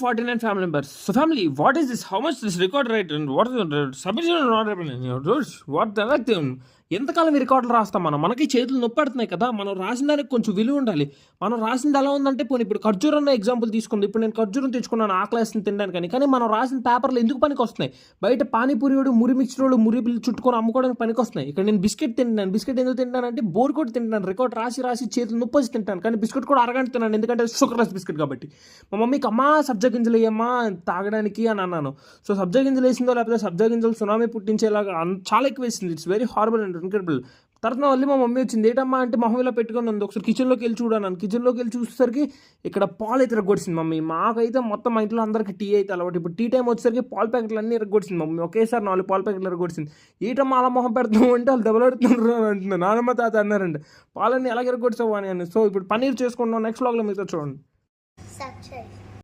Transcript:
49 family members. So family, what is this? How much this record rate and what is the submission not happening? What the thing? ఎంతకాలం ఈ రికార్డులు రాస్తాం మనకి చేతులు నొప్పెడుతున్నాయి కదా. మనం రాసిన దానికి కొంచెం విలువ ఉండాలి. మనం రాసింది ఎలా ఉందంటే పోనీ ఇప్పుడు ఖర్జూరం ఎగ్జాంపుల్ తీసుకుంది. ఇప్పుడు నేను ఖర్జూరం తెచ్చుకున్నాను ఆ క్లాస్ని తినడానికి, కానీ మనం రాసిన పేపర్లు ఎందుకు పనికి వస్తున్నాయి? బయట పానీపూరియోడు మురి మిక్చరోడు మురి చుట్టుకొని అమ్ముకోవడానికి పనికి వస్తున్నాయి. ఇక్కడ నేను బిస్కెట్ తింటాను. బిస్కెట్ ఎందుకు తింటానంటే బోర్ కొట్టి తింటాను. రికార్డ్ రాసి చేతులు నొప్పి వచ్చి తింటాను, కానీ బిస్కెట్ కూడా అరగంట తిన్నాను, ఎందుకంటే షుగర్లెస్ బిస్కెట్ కాబట్టి. మా మమ్మీకి అమ్మా సబ్జా గింజలు వేయమ్మా తాగడానికి అని అన్నాను. సో సబ్జా గింజలు వేసిందో లేకపోతే సబ్జా గింజలు సునామీ పుట్టించేలాగా చాలా ఎక్కువ వేసింది. It's very horrible and incredible. తర్వాత మళ్ళీ మా మమ్మీ వచ్చింది, ఏంటమ్మా అంటే మొహం ఇలా పెట్టుకొని ఉంది. ఒకసారి కిచెన్లోకి వెళ్ళి చూడాను. కిచెన్లోకి వెళ్ళి చూసేసరికి ఇక్కడ పాలు అయితే ఇరగొడిసింది మమ్మీ. మాకైతే మొత్తం మా ఇంట్లో అందరికీ టీ అయితే అలవాటు. ఇప్పుడు టీ టైం వచ్చేసరికి పాల ప్యాకెట్లు అన్నీ ఇరగొడిసింది మమ్మీ. ఒకేసారి 4 పాల ప్యాకెట్లు ఇరగొడిసింది. ఏంటమ్మా అలా మొహం పెడతాము అంటే వాళ్ళు దెబ్బలాడుతున్నారు అంటున్నారు. నానమ్మ తాత అన్నారండి, పాలన్నీ ఎలా ఇరగొడిసావు అని. సో ఇప్పుడు పన్నీర్ చేసుకుంటున్నాం. నెక్స్ట్ వ్లాగ్లో మీతో చూడండి.